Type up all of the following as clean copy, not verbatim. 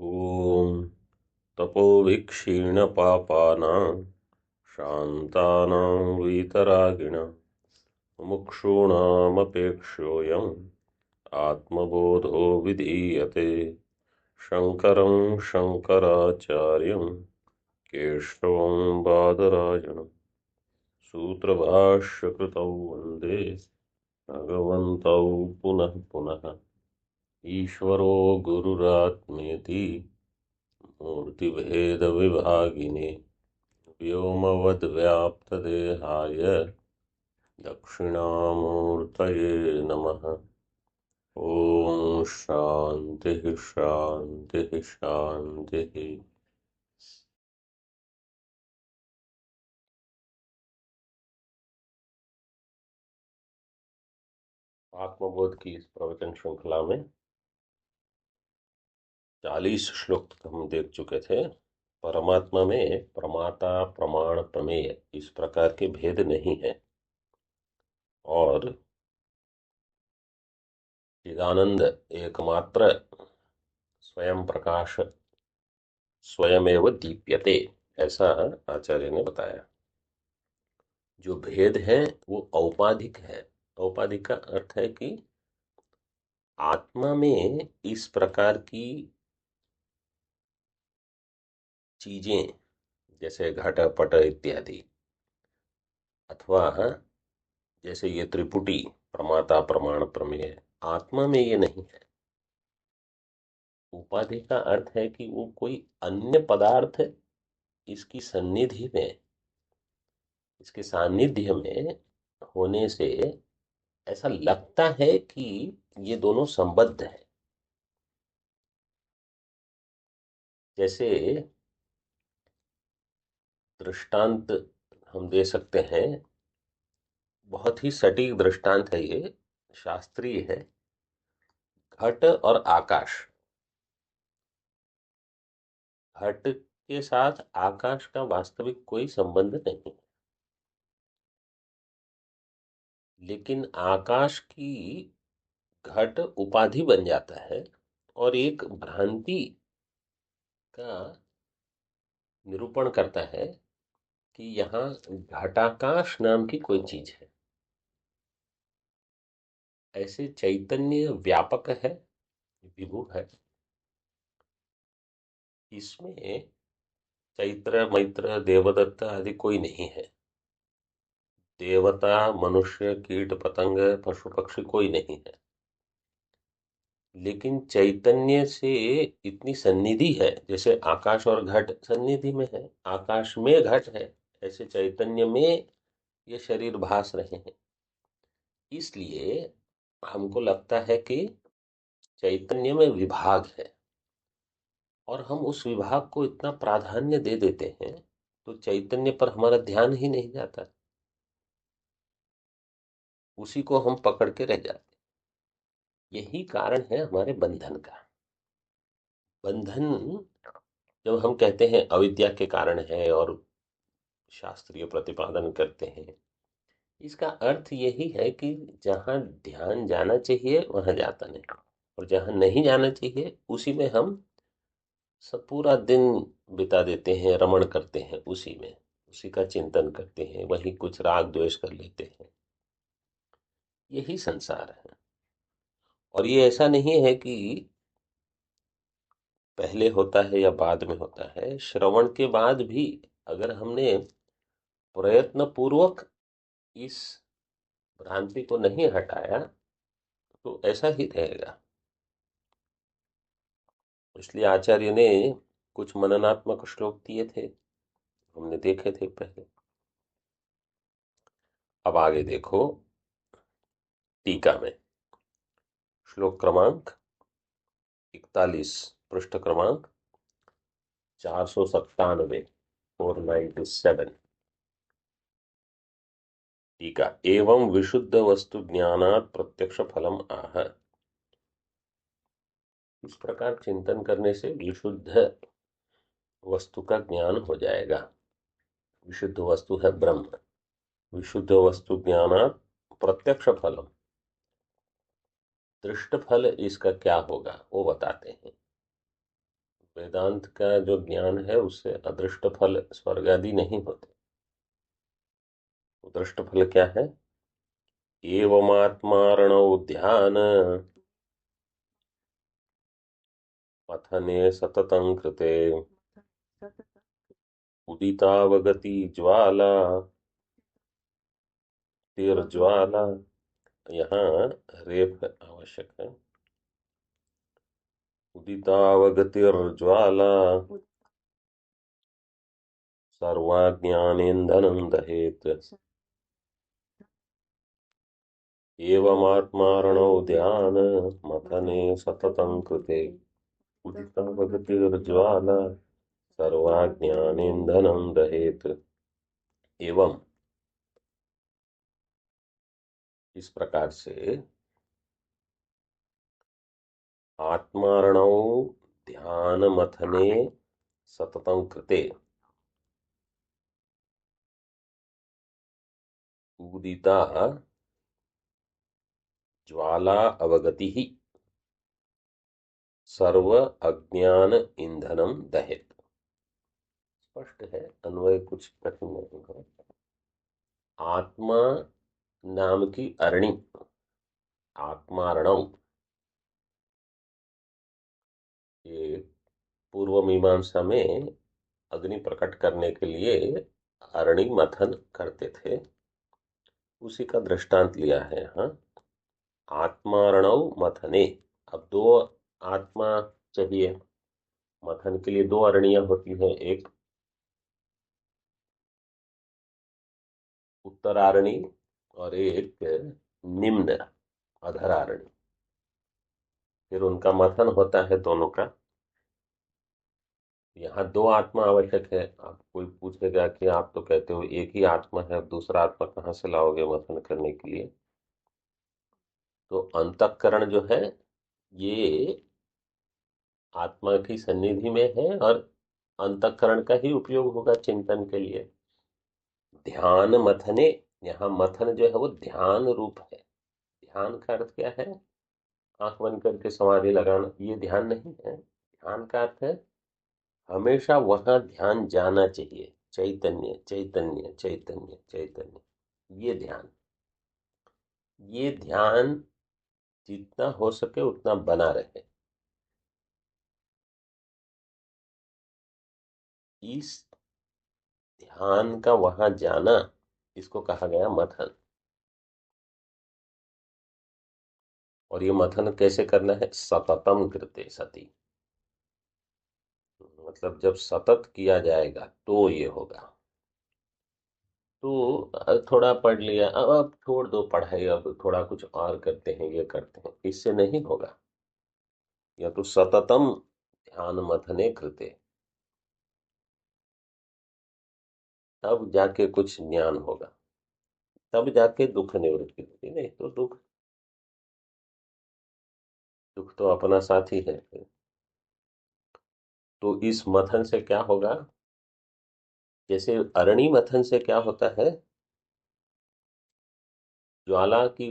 ॐ तपोविक्षीणपापानां शान्तानां वीतरागिणां मुमुक्षूणामपेक्षोऽयम् आत्मबोधो विधीयते। शङ्करं शङ्कराचार्यं केशवं बादरायणं सूत्रभाष्यकृतौ वन्दे भगवन्तौ पुनः पुनः। ईश्वरो गुरुरात्मेति मूर्तिभेदविभागिने व्योमवद्व्याप्तदेहाय दक्षिणामूर्तये नमः। ॐ शान्तिः शान्तिः शान्तिः। आत्मबोध की इस प्रवचन श्रृंखला में 40 श्लोक तक हम देख चुके थे। परमात्मा में प्रमाता प्रमाण प्रमेय इस प्रकार के भेद नहीं है और चिदानंद एकमात्र स्वयं प्रकाश स्वयमेव दीप्यते, ऐसा आचार्य ने बताया। जो भेद है वो औपाधिक है। औपाधिक का अर्थ है कि आत्मा में इस प्रकार की चीजें जैसे घट पट इत्यादि, अथवा जैसे ये त्रिपुटी प्रमाता प्रमाण प्रमेय, आत्मा में ये नहीं है। उपाधि का अर्थ है कि वो कोई अन्य पदार्थ इसकी सन्निधि में, इसके सानिध्य में होने से ऐसा लगता है कि ये दोनों संबद्ध है। जैसे दृष्टांत हम दे सकते हैं, बहुत ही सटीक दृष्टांत है ये, शास्त्रीय है। घट और आकाश, घट के साथ आकाश का वास्तविक कोई संबंध नहीं, लेकिन आकाश की घट उपाधि बन जाता है और एक भ्रांति का निरूपण करता है कि यहाँ घटाकाश नाम की कोई चीज है। ऐसे चैतन्य व्यापक है, विभु है। इसमें चैत्र मैत्र देवदत्त आदि कोई नहीं है। देवता मनुष्य कीट पतंग पशु पक्षी कोई नहीं है। लेकिन चैतन्य से इतनी सन्निधि है, जैसे आकाश और घट सन्निधि में है, आकाश में घट है, ऐसे चैतन्य में ये शरीर भास रहे हैं। इसलिए हमको लगता है कि चैतन्य में विभाग है और हम उस विभाग को इतना प्राधान्य दे देते हैं तो चैतन्य पर हमारा ध्यान ही नहीं जाता, उसी को हम पकड़ के रह जाते। यही कारण है हमारे बंधन का। बंधन जब हम कहते हैं अविद्या के कारण है और शास्त्रीय प्रतिपादन करते हैं, इसका अर्थ यही है कि जहाँ ध्यान जाना चाहिए वहां जाता नहीं, और जहाँ नहीं जाना चाहिए उसी में हम सब पूरा दिन बिता देते हैं, रमण करते हैं उसी में, उसी का चिंतन करते हैं, वही कुछ राग द्वेष कर लेते हैं। यही संसार है। और ये ऐसा नहीं है कि पहले होता है या बाद में होता है। श्रवण के बाद भी अगर हमने प्रयत्न पूर्वक इस भ्रांति को नहीं हटाया तो ऐसा ही रहेगा। इसलिए आचार्य ने कुछ मननात्मक श्लोक दिए थे, हमने देखे थे पहले। अब आगे देखो टीका में, श्लोक क्रमांक 41, पृष्ठ क्रमांक 497, 497। टीका, एवं विशुद्ध वस्तु ज्ञानात् प्रत्यक्ष फलम आह। इस प्रकार चिंतन करने से विशुद्ध वस्तु का ज्ञान हो जाएगा। विशुद्ध वस्तु है ब्रह्म। विशुद्ध वस्तु ज्ञानात् प्रत्यक्ष फलम, दृष्ट फल इसका क्या होगा वो बताते हैं। वेदांत का जो ज्ञान है उससे अदृष्ट फल स्वर्ग आदि नहीं होते। दृष्ट फल क्या है? एवमात्मारणौ ध्यान मथने सततं कृते उदितावगति ज्वाला तीर्ज्वाला। यहाँ रेफ आवश्यक है। उदितावगतिर्ज्वाला सर्वाज्ञानेन्दनं दहेत् एवमात्मारणौ ध्यान मथने सततं कृते उदितावगतिर्ज्वाला सर्वाज्ञानेन्दनं दहेत्। एवं इस प्रकार से आत्मारणौ ध्यान मथने सततं कृते उदिता ज्वाला अवगति सर्व अज्ञान ईंधनम दहेत। स्पष्ट है, अन्वय कुछ कठिन नहीं है। आत्मा नाम की अरणि, आत्मारणव, ये पूर्व मीमांसा में अग्नि प्रकट करने के लिए अरणि मथन करते थे, उसी का दृष्टांत लिया है। हाँ, आत्मारणव मथने। अब दो आत्मा चाहिए, मथन के लिए दो अरणियां होती हैं, एक उत्तरारणी और एक निम्न अधरारणी। फिर उनका मथन होता है दोनों का। यहाँ दो आत्मा आवश्यक है। आप कोई पूछेगा कि आप तो कहते हो एक ही आत्मा है, अब दूसरा आत्मा कहाँ से लाओगे मथन करने के लिए? तो अंतःकरण जो है ये आत्मा की सन्निधि में है और अंतःकरण का ही उपयोग होगा चिंतन के लिए। ध्यान मथने, यहाँ मथन जो है वो ध्यान रूप है। ध्यान का अर्थ क्या है? आंख बंद करके समाधि लगाना, ये ध्यान नहीं है। ध्यान का अर्थ है हमेशा वहां ध्यान जाना चाहिए। चैतन्य चैतन्य चैतन्य चैतन्य, ये ध्यान। ये ध्यान जितना हो सके उतना बना रहे। इस ध्यान का वहां जाना, इसको कहा गया मथन। और ये मथन कैसे करना है? सततम कृते सति, मतलब जब सतत किया जाएगा तो ये होगा। तो थोड़ा पढ़ लिया, अब छोड़ दो पढ़ाई, अब थोड़ा कुछ और करते हैं, ये करते हैं, इससे नहीं होगा। या तो सततम ध्यान मथने कृते, तब जाके कुछ ज्ञान होगा, तब जाके दुख निवृत्ति होगी। नहीं तो दुख, दुख तो अपना साथी है। तो इस मथन से क्या होगा? जैसे अरणि मथन से क्या होता है? ज्वाला की,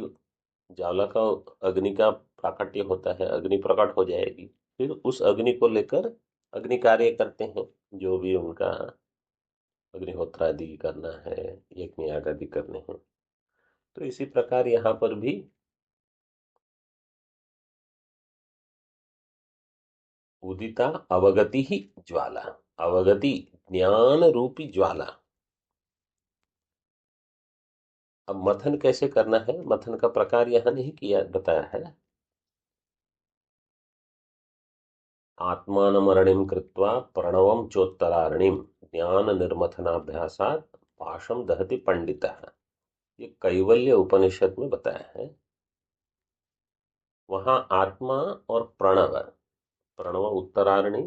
ज्वाला का, अग्नि का प्राकट्य होता है, अग्नि प्रकट हो जाएगी। फिर उस अग्नि को लेकर अग्नि कार्य करते हैं, जो भी उनका अग्निहोत्र आदि करना है, यज्ञ याग आदि करने हैं। तो इसी प्रकार यहाँ पर भी उदिता अवगति ही ज्वाला, अवगति ज्ञान रूपी ज्वाला। अब मथन कैसे करना है? मथन का प्रकार यहाँ नहीं किया, बताया है। आत्मानमरणिम कृत्वा प्रणवम चोत्तरारणिम ज्ञान निर्मथनाभ्यासात पाशम दहति पंडितः। ये कैवल्य उपनिषद में बताया है। वहां आत्मा और प्रणव, प्रणव उत्तरारणी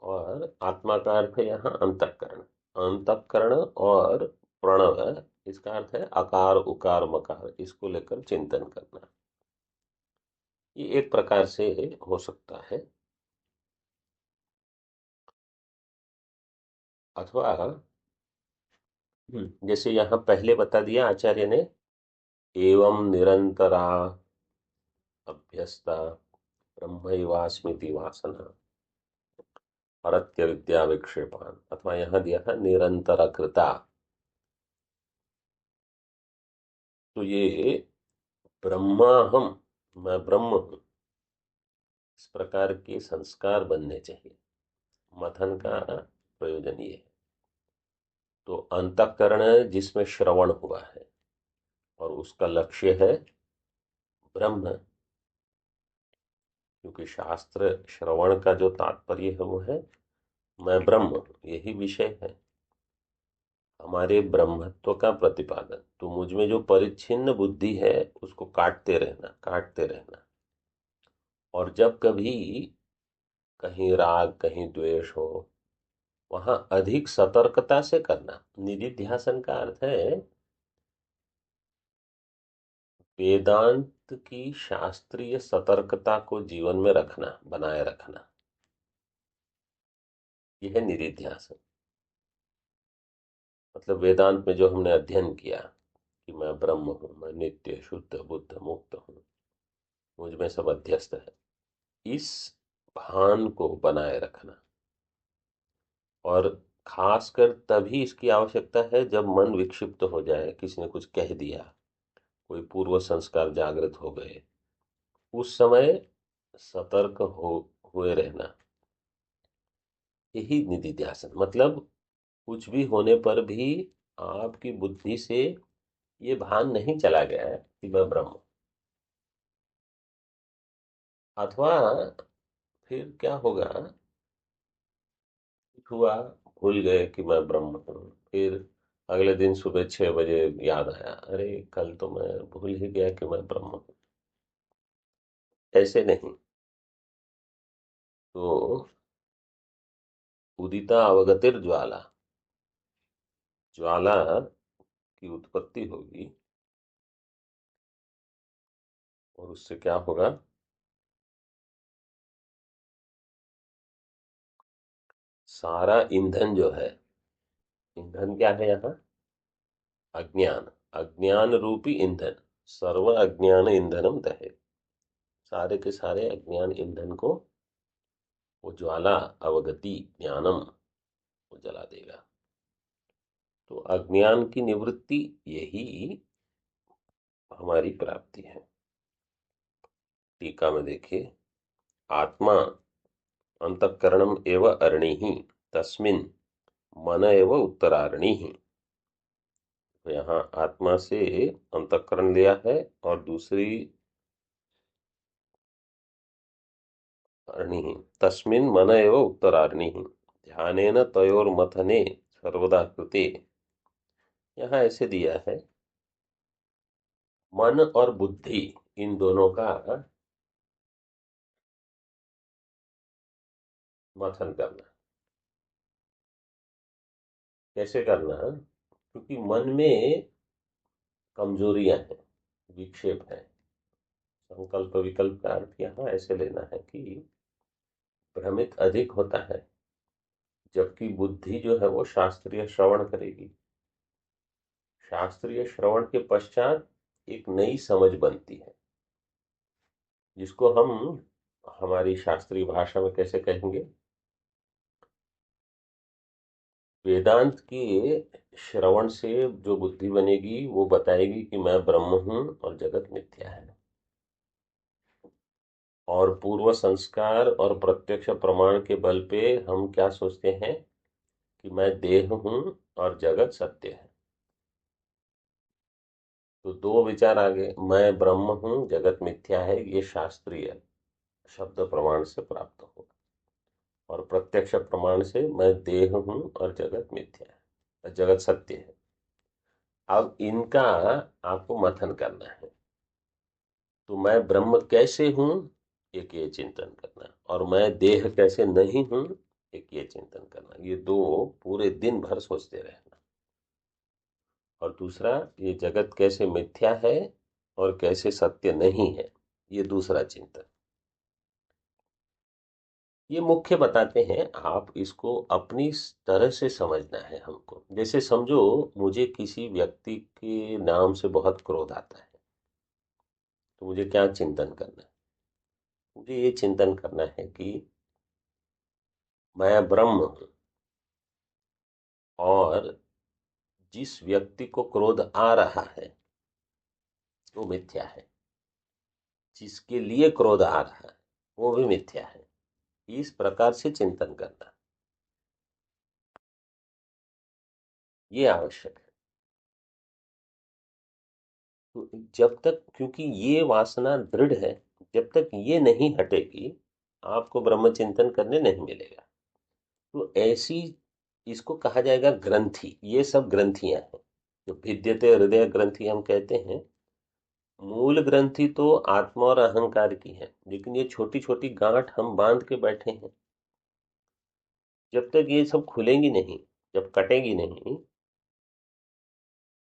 और आत्मा का अर्थ है यहाँ अंतःकरण। अंतःकरण और प्रणव, इसका अर्थ है अकार उकार मकार, इसको लेकर चिंतन करना। ये एक प्रकार से हो सकता है। अथवा जैसे यहाँ पहले बता दिया आचार्य ने, एवं निरंतरा अभ्यस्ता ब्रह्मैवास्मिति वासना। हरत्य विद्या विक्षेपान, अथवा यहां दिया था निरंतर कृता। तो ये ब्रह्मा हम, मैं ब्रह्म हूं, इस प्रकार के संस्कार बनने चाहिए। मथन का प्रयोजन ये है। तो अंतःकरण जिसमें श्रवण हुआ है और उसका लक्ष्य है ब्रह्म, क्योंकि शास्त्र श्रवण का जो तात्पर्य है वो है मैं ब्रह्म हूं, यही विषय है हमारे ब्रह्मत्व का प्रतिपादन। तो मुझ में जो परिच्छिन्न बुद्धि है उसको काटते रहना, काटते रहना। और जब कभी कहीं राग कहीं द्वेष हो, वहां अधिक सतर्कता से करना। निधिध्यासन का अर्थ है वेदांत की शास्त्रीय सतर्कता को जीवन में रखना, बनाए रखना। यह है निधिध्यासन। मतलब वेदांत में जो हमने अध्ययन किया कि मैं ब्रह्म हूं, मैं नित्य शुद्ध बुद्ध मुक्त हूं, मुझ में सब अध्यस्त है, इस भान को बनाए रखना। और खासकर तभी इसकी आवश्यकता है जब मन विक्षिप्त हो जाए, किसी ने कुछ कह दिया, कोई पूर्व संस्कार जागृत हो गए, उस समय सतर्क हो हुए रहना। यही निधि ध्यान। मतलब कुछ भी होने पर भी आपकी बुद्धि से ये भान नहीं चला गया है कि मैं ब्रह्म हूं। अथवा फिर क्या होगा, हुआ, भूल गए कि मैं ब्रह्म हूँ, फिर अगले दिन सुबह 6 बजे याद आया, अरे कल तो मैं भूल ही गया कि मैं ब्रह्म हूँ। ऐसे नहीं। तो उदिता अवगतिर ज्वाला, ज्वाला की उत्पत्ति होगी और उससे क्या होगा, सारा ईंधन जो है, ईंधन क्या है यहाँ, अज्ञान, अज्ञान रूपी ईंधन, सर्व अज्ञान ईंधनम दहे, सारे के सारे अज्ञान ईंधन को वो ज्वाला अवगति ज्ञानम वो जला देगा। तो अज्ञान की निवृत्ति यही हमारी प्राप्ति है। टीका में देखिए, आत्मा अंतःकरणम एव अरणि तस्मिन् मन एव उत्तरारणि। तो यहाँ आत्मा से अंतःकरण लिया है और दूसरी अरणि, तस्मिन् मन एव उत्तरारणि, ध्यानेन तयोर्मथने सर्वदा कृते। यहाँ ऐसे दिया है, मन और बुद्धि इन दोनों का मथन करना। कैसे करना, क्योंकि मन में कमजोरियां हैं, विक्षेप है। संकल्प विकल्प का अर्थ यहाँ ऐसे लेना है कि भ्रमित अधिक होता है, जबकि बुद्धि जो है वो शास्त्रीय श्रवण करेगी। शास्त्रीय श्रवण के पश्चात एक नई समझ बनती है, जिसको हम हमारी शास्त्रीय भाषा में कैसे कहेंगे, वेदांत के श्रवण से जो बुद्धि बनेगी वो बताएगी कि मैं ब्रह्म हूं और जगत मिथ्या है। और पूर्व संस्कार और प्रत्यक्ष प्रमाण के बल पे हम क्या सोचते हैं कि मैं देह हूं और जगत सत्य है। तो दो विचार आ गए, मैं ब्रह्म हूं जगत मिथ्या है, ये शास्त्रीय शब्द प्रमाण से प्राप्त होगा, और प्रत्यक्ष प्रमाण से मैं देह हूं और जगत मिथ्या है, जगत सत्य है। अब इनका आपको मथन करना है। तो मैं ब्रह्म कैसे हूं, एक ये चिंतन करना, और मैं देह कैसे नहीं हूं, एक ये चिंतन करना। ये दो पूरे दिन भर सोचते रहना। और दूसरा, ये जगत कैसे मिथ्या है और कैसे सत्य नहीं है, ये दूसरा चिंतन। ये मुख्य बताते हैं, आप इसको अपनी तरह से समझना है हमको। जैसे समझो मुझे किसी व्यक्ति के नाम से बहुत क्रोध आता है, तो मुझे क्या चिंतन करना है, मुझे ये चिंतन करना है कि मैं ब्रह्म हूं। और जिस व्यक्ति को क्रोध आ रहा है वो मिथ्या है, जिसके लिए क्रोध आ रहा है वो भी मिथ्या है। इस प्रकार से चिंतन करना ये आवश्यक है। तो जब तक, क्योंकि ये वासना दृढ़ है, जब तक ये नहीं हटेगी आपको ब्रह्म चिंतन करने नहीं मिलेगा। तो ऐसी, इसको कहा जाएगा ग्रंथि। ये सब ग्रंथियां हैं जो भिद्यते हृदय ग्रंथि हम कहते हैं। मूल ग्रंथि तो आत्मा और अहंकार की है, लेकिन ये छोटी छोटी गांठ हम बांध के बैठे हैं। जब तक ये सब खुलेंगी नहीं, जब कटेगी नहीं,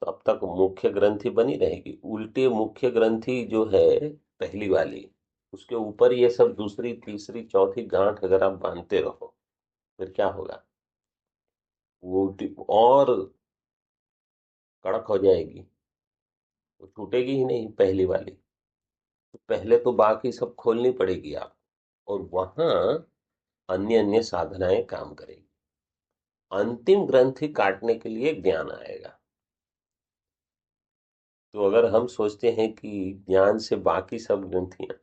तब तक मुख्य ग्रंथि बनी रहेगी। उल्टे मुख्य ग्रंथि जो है पहली वाली, उसके ऊपर ये सब दूसरी तीसरी चौथी गांठ अगर आप बांधते रहो फिर क्या होगा, वो और कड़क हो जाएगी, वो टूटेगी ही नहीं पहली वाली। तो पहले तो बाकी सब खोलनी पड़ेगी आप, और वहां अन्य अन्य साधनाएं काम करेगी। अंतिम ग्रंथि काटने के लिए ज्ञान आएगा। तो अगर हम सोचते हैं कि ज्ञान से बाकी सब ग्रंथियां,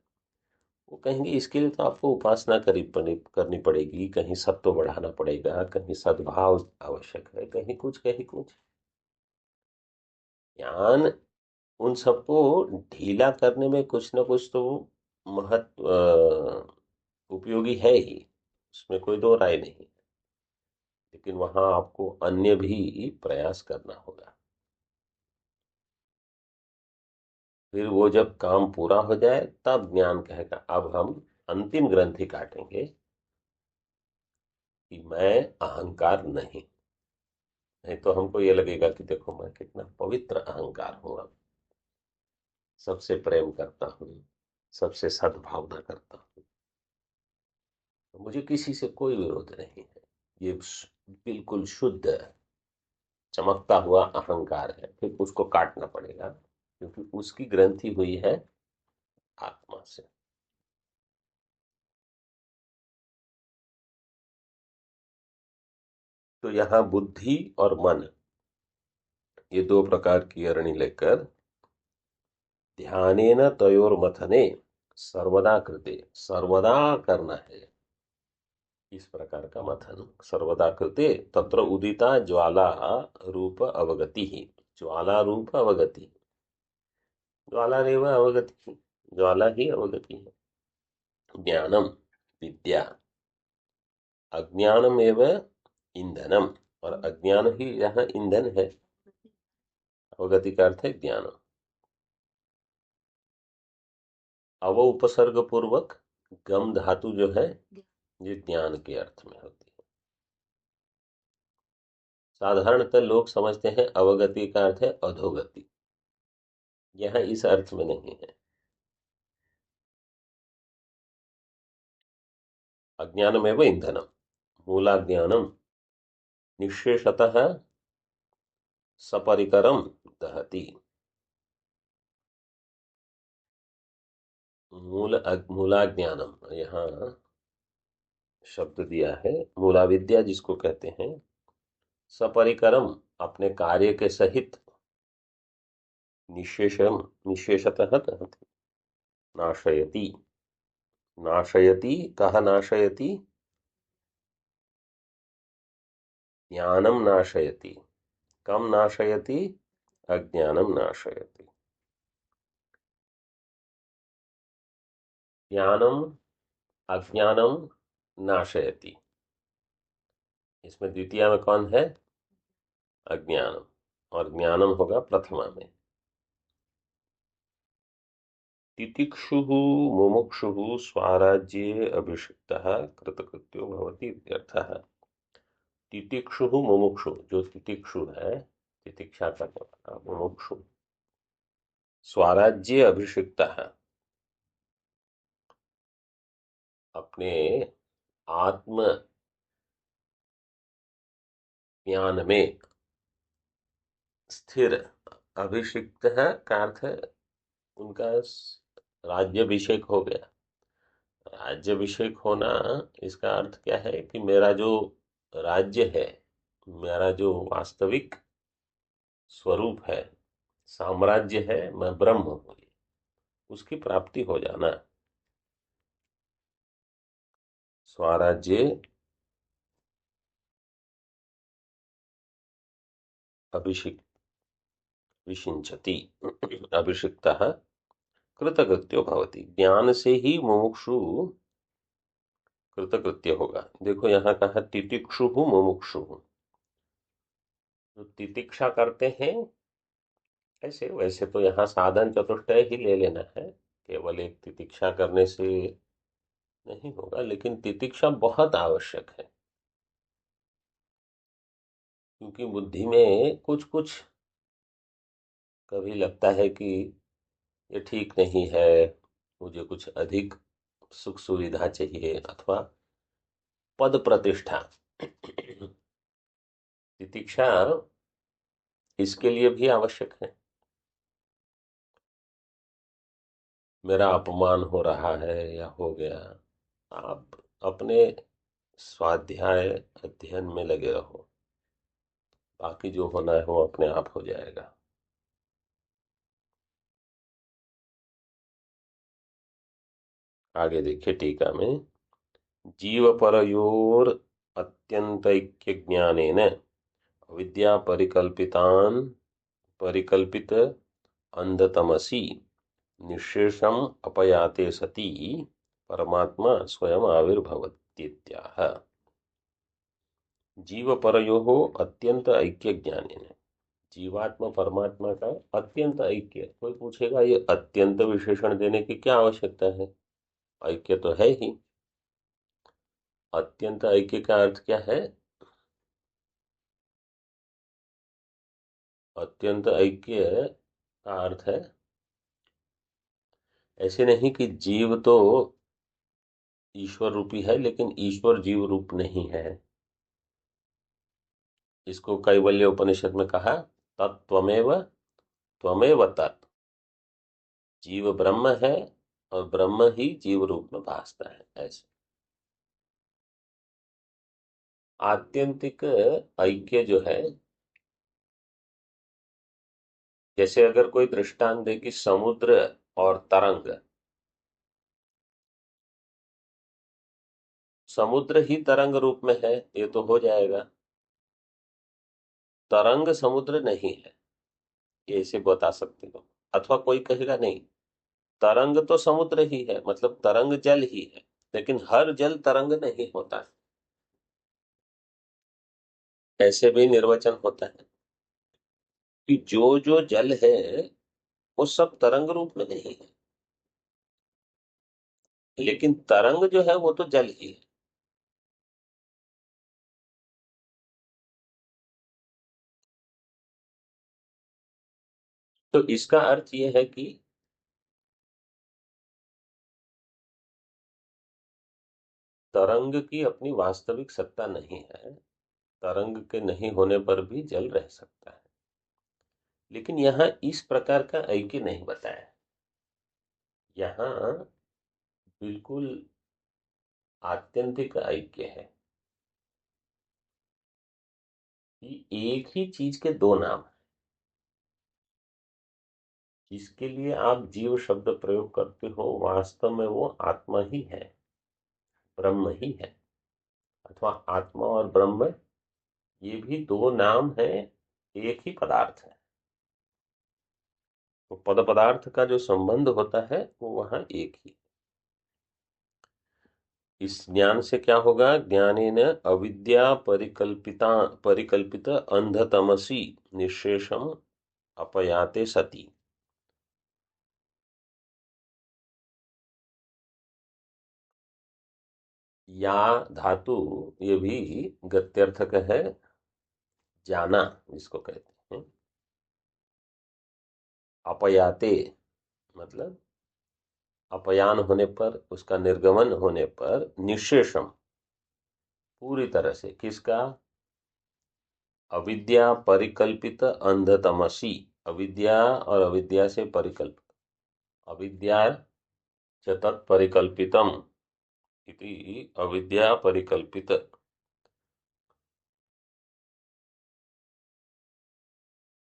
वो कहेंगे इसके लिए तो आपको उपासना करनी पड़ेगी, कहीं सत्व बढ़ाना पड़ेगा, कहीं सद्भाव आवश्यक है, कहीं कुछ कहीं कुछ। ज्ञान उन सबको ढीला करने में कुछ ना कुछ तो महत्व उपयोगी है ही, उसमें कोई दो राय नहीं। लेकिन वहां आपको अन्य भी प्रयास करना होगा। फिर वो जब काम पूरा हो जाए तब ज्ञान कहेगा अब हम अंतिम ग्रंथि काटेंगे कि मैं अहंकार नहीं। नहीं तो हमको ये लगेगा कि देखो मैं कितना पवित्र अहंकार हूं, अब सबसे प्रेम करता हूँ, सबसे सद्भावना करता हूँ, मुझे किसी से कोई विरोध नहीं है। ये बिल्कुल शुद्ध चमकता हुआ अहंकार है। फिर उसको काटना पड़ेगा क्योंकि उसकी ग्रंथि हुई है आत्मा से। तो यहाँ बुद्धि और मन, ये दो प्रकार की अरणी लेकर ध्यानेन तयोर्मथने सर्वदा कृते, सर्वदा करना है इस प्रकार का मथन। सर्वदा कृते तत्र उदिता ज्वाला रूप अवगति ही, ज्वाला रूप अवगति, ज्वाला रेव अवगति, ज्वाला ही अवगति है। ज्ञानम विद्या, अज्ञानम एवं ईंधनम, और अज्ञान ही यहाँ ईंधन है। अवगति का अर्थ है ज्ञान। अव उपसर्ग पूर्वक गम धातु जो है ये ज्ञान के अर्थ में होती है। साधारणतः लोग समझते हैं अवगति का अर्थ है अधोगति, यह इस अर्थ में नहीं है। अज्ञानमेव ईंधनम, मूलाज्ञानम निःशेषतः सपरिकरम दहति। मूलाज्ञानम यहाँ शब्द दिया है, मूला विद्या जिसको कहते हैं, सपरिकरम अपने कार्य के सहित, निःशेषम निःशेषतः दहति, नाशयति, नाशयति, कह नाशयति, ज्ञानम नाशयति, कम नाशयति, अज्ञानम नाशयति। ज्ञानम अज्ञानम नाशयति, इसमें द्वितीया में कौन है, अज्ञानम, और ज्ञानम होगा प्रथमा में। तितिक्षु मुमुक्षु स्वाराज्ये अभिषिक्तः कृतकृत्यो भवति इत्यर्थः। तितिक्षु मुमुक्षु, जो तितिक्षु है, तितिक्षा करने वाला, मुमुक्षु स्वराज्य अभिषिक्तः, अपने आत्म ज्ञान में स्थिर, अभिषिक्त है का अर्थ है उनका राज्याभिषेक हो गया, राज्याभिषेक होना, इसका अर्थ क्या है कि मेरा जो राज्य है, मेरा जो वास्तविक स्वरूप है, साम्राज्य है, मैं ब्रह्म हूँ, उसकी प्राप्ति हो जाना। स्वराज्ये अभिषिक्त विषिञ्चति अभिषिक्तः कृतकृत्यो भवति। ज्ञान से ही मुमुक्षु कृतकृत्य होगा। देखो यहाँ कहा तितिक्षु मुमुक्षु। तो तितिक्षा करते हैं ऐसे, वैसे तो यहाँ साधन चतुष्टय ही ले लेना है, केवल एक तितिक्षा करने से नहीं होगा, लेकिन तितिक्षा बहुत आवश्यक है। क्योंकि बुद्धि में कुछ कुछ कभी लगता है कि ये ठीक नहीं है, मुझे कुछ अधिक सुख सुविधा चाहिए, अथवा पद प्रतिष्ठा। तितिक्षा इसके लिए भी आवश्यक है। मेरा अपमान हो रहा है या हो गया, आप अपने स्वाध्याय अध्ययन में लगे रहो, बाकी जो होना है वो अपने आप हो जाएगा। आगे देखिए टीका में, जीव परयोर अत्यंतैक्य ज्ञानेन विद्या परिकल्पितान परिकल्पित अंधतमसी निःशेषम अपयाते सती परमात्मा स्वयं आविर्भवतीत्याह। जीव परयो अत्यंत ऐक्य ज्ञानेन, जीवात्मा परमात्मा का अत्यंत ऐक्य। कोई पूछेगा ये अत्यंत विशेषण देने की क्या आवश्यकता है, ऐक्य तो है ही। अत्यंत ऐक्य का अर्थ क्या है? अत्यंत ऐक्य का अर्थ है ऐसे नहीं कि जीव तो ईश्वर रूपी है लेकिन ईश्वर जीव रूप नहीं है। इसको कैवल्य उपनिषद में कहा, तत्त्वमेव त्वमेव तत्। जीव ब्रह्म है और ब्रह्म ही जीव रूप में भासता है, ऐसे। आत्यंतिक ऐक्य जो है, जैसे अगर कोई दृष्टांत दे कि समुद्र और तरंग, समुद्र ही तरंग रूप में है, ये तो हो जाएगा। तरंग समुद्र नहीं है, ये ऐसे बता सकते हो। अथवा कोई कहेगा नहीं, तरंग तो समुद्र ही है, मतलब तरंग जल ही है, लेकिन हर जल तरंग नहीं होता, ऐसे भी निर्वचन होता है कि जो जो जल है वो सब तरंग रूप में नहीं है, लेकिन तरंग जो है वो तो जल ही है। तो इसका अर्थ ये है कि तरंग की अपनी वास्तविक सत्ता नहीं है, तरंग के नहीं होने पर भी जल रह सकता है, लेकिन यहाँ इस प्रकार का ऐक्य नहीं बताया। यहाँ बिल्कुल आत्यंतिक ऐक्य है कि एक ही चीज के दो नाम हैं। जिसके लिए आप जीव शब्द प्रयोग करते हो, वास्तव में वो आत्मा ही है, ब्रह्म ही है। अथवा आत्मा और ब्रह्म, ये भी दो नाम है, एक ही पदार्थ है। तो पद पदार्थ का जो संबंध होता है वो वहां एक ही। इस ज्ञान से क्या होगा? ज्ञानेन अविद्या परिकल्पित अंधतमसी निःशेषम अपयाते सती। या धातु, ये भी गत्यर्थक है, जाना जिसको कहते हैं। अपयाते मतलब अपयान होने पर, उसका निर्गमन होने पर, निःशेषम पूरी तरह से, किसका? अविद्या परिकल्पित अंधतमसी, अविद्या और अविद्या से परिकल्पित, अविद्या च तत्परिकल्पितम, इति अविद्या परिकल्पित।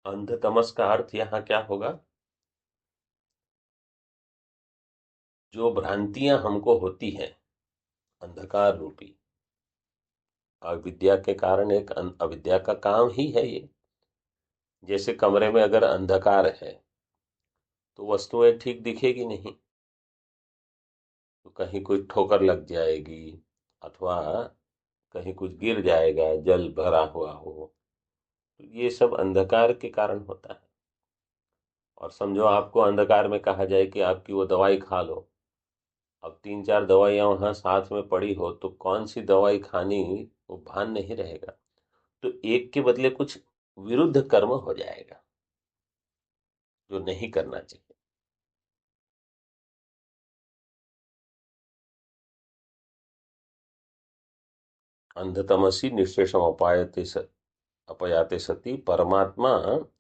अंधतमस का अर्थ यहाँ क्या होगा? जो भ्रांतियां हमको होती हैं, अंधकार रूपी, अविद्या के कारण, एक अविद्या का काम ही है ये। जैसे कमरे में अगर अंधकार है तो वस्तुएं ठीक दिखेगी नहीं, तो कहीं कोई ठोकर लग जाएगी, अथवा कहीं कुछ गिर जाएगा, जल भरा हुआ हो, तो ये सब अंधकार के कारण होता है। और समझो आपको अंधकार में कहा जाए कि आपकी वो दवाई खा लो, अब तीन चार दवाइयां वहां साथ में पड़ी हो, तो कौन सी दवाई खानी, वो भान नहीं रहेगा। तो एक के बदले कुछ विरुद्ध कर्म हो जाएगा, जो नहीं करना चाहिए। अंधतमसी निःशेषम अपायते अपयाते सति परमात्मा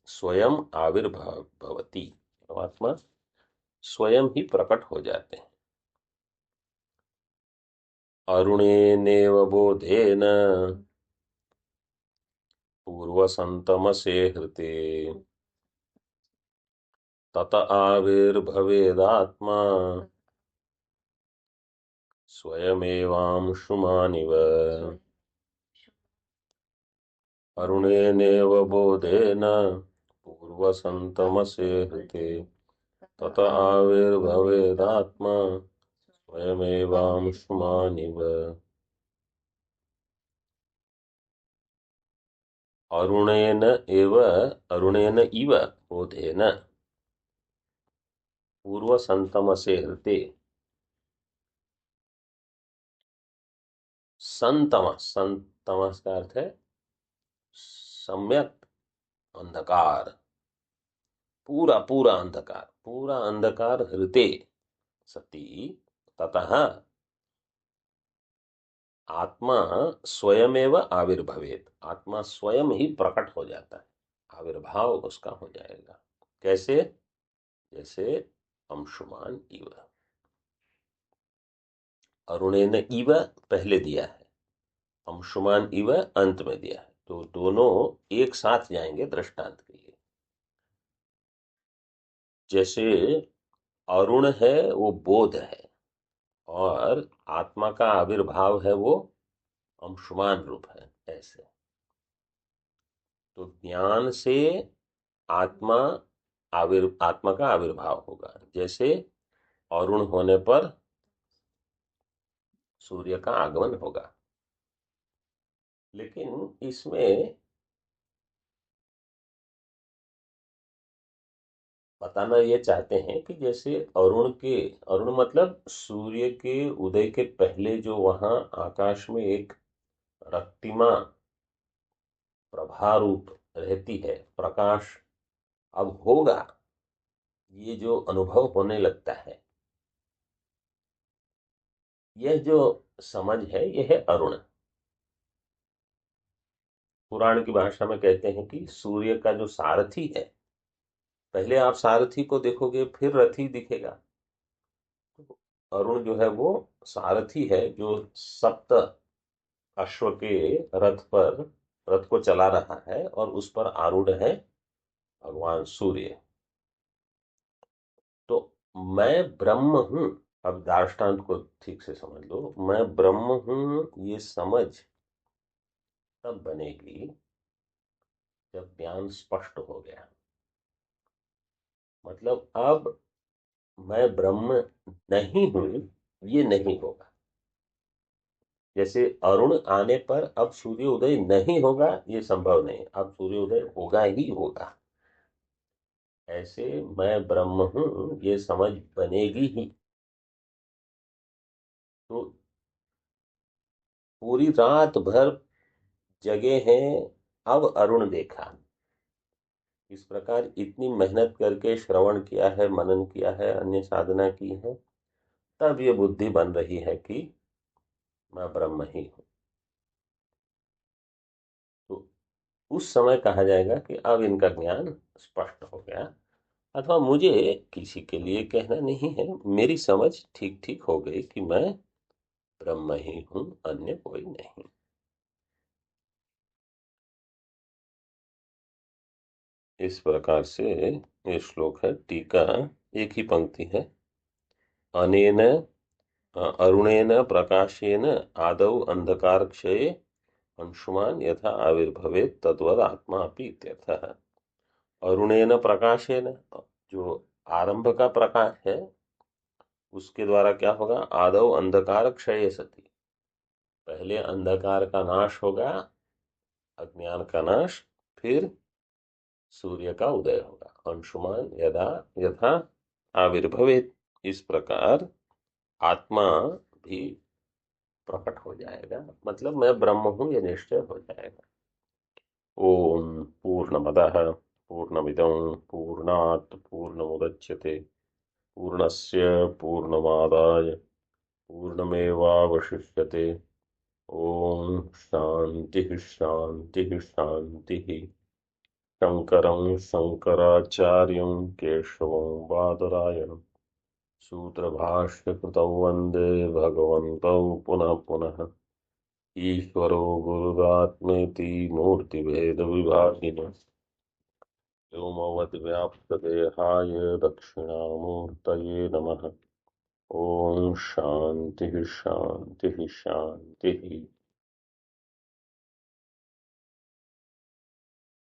स्वयं आविर्भवती। परमात्मा स्वयं ही प्रकट हो जाते हैं। अरुणेनेव बोधेन पूर्वसंतमसे हृते तत आविर्भवेदात्मा स्वयमेवांशुमानिव। अरुणेनेव बोधेन पूर्वसंतमसे हृते तत आविर्भवेदात्मा स्वयमेवांशुमानिव। अरुणेन एव, अरुणेन इव बोधेन पूर्वसंतमसे हृते। संतमस, संतमस का अर्थ है सम्यक अंधकार, पूरा पूरा अंधकार, पूरा अंधकार हृते सती ततः आत्मा स्वयमेव आविर्भवेत, आत्मा स्वयं ही प्रकट हो जाता है, आविर्भाव उसका हो जाएगा। कैसे? जैसे अंशुमान इव। अरुणेन इव पहले दिया है, अंशुमान इव अंत में दिया है, तो दोनों एक साथ जाएंगे दृष्टांत के लिए। जैसे अरुण है वो बोध है, और आत्मा का आविर्भाव है वो अंशुमान रूप है, ऐसे। तो ज्ञान से आत्मा आत्मा का आविर्भाव होगा। जैसे अरुण होने पर सूर्य का आगमन होगा। लेकिन इसमें बताना ये चाहते हैं कि जैसे अरुण मतलब सूर्य के उदय के पहले जो वहां आकाश में एक रक्तिमा प्रभा रूप रहती है, प्रकाश अब होगा, ये जो अनुभव होने लगता है, यह जो समझ है, यह है अरुण। पुराण की भाषा में कहते हैं कि सूर्य का जो सारथी है, पहले आप सारथी को देखोगे फिर रथी दिखेगा। तो अरुण जो है वो सारथी है, जो सप्त अश्व के रथ पर, रथ को चला रहा है, और उस पर आरूढ़ है भगवान सूर्य। तो मैं ब्रह्म हूं, अब दार्ष्टान्त को ठीक से समझ लो, मैं ब्रह्म हूं, ये समझ तब बनेगी जब ज्ञान स्पष्ट हो गया। मतलब अब मैं ब्रह्म नहीं हूं, ये नहीं होगा। जैसे अरुण आने पर अब सूर्योदय नहीं होगा, ये संभव नहीं, अब सूर्योदय होगा ही होगा। ऐसे मैं ब्रह्म हूं, ये समझ बनेगी ही। तो पूरी रात भर जगे हैं, अब अरुण देखा। इस प्रकार इतनी मेहनत करके श्रवण किया है, मनन किया है, अन्य साधना की है, तब ये बुद्धि बन रही है कि मैं ब्रह्म ही हूं। तो उस समय कहा जाएगा कि अब इनका ज्ञान स्पष्ट हो गया। अथवा मुझे किसी के लिए कहना नहीं है, मेरी समझ ठीक ठीक हो गई कि मैं ब्रह्म ही हूं, अन्य कोई नहीं। इस प्रकार से ये श्लोक है। टीका एक ही पंक्ति है। अनेन अरुणेन प्रकाशेन आदौ अंधकारक्षये अंशुमान यथा आविर्भवेत् तद्वद आत्मा अपि इत्यर्थः। अरुणेन प्रकाशेन, जो आरंभ का प्रकाश है, उसके द्वारा क्या होगा? आदौ अंधकार क्षय सति, पहले अंधकार का नाश होगा, अज्ञान का नाश, फिर सूर्य का उदय होगा। अंशुमान यदा यथा आविर्भवेत्, इस प्रकार आत्मा भी प्रकट हो जाएगा, मतलब मैं ब्रह्म हूं, ये निश्चय हो जाएगा। ओम पूर्णमदः पूर्णमिदं पूर्णात् पूर्णमुदच्यते पूर्णस्य पूर्णमादाय पूर्णमेवावशिष्यते। ओम शांति शांति शांति। शंकरं शंकराचार्यं केशवं बादरायणं सूत्रभाष्यकृतौ वन्दे भगवन्तौ पुनः पुनः। ईश्वरो गुरुरात्मेति मूर्तिभेदविभागिनः व्योमवद्व्याप्तदेहाय दक्षिणामूर्तये नमः। ओम शांति शांति शांति।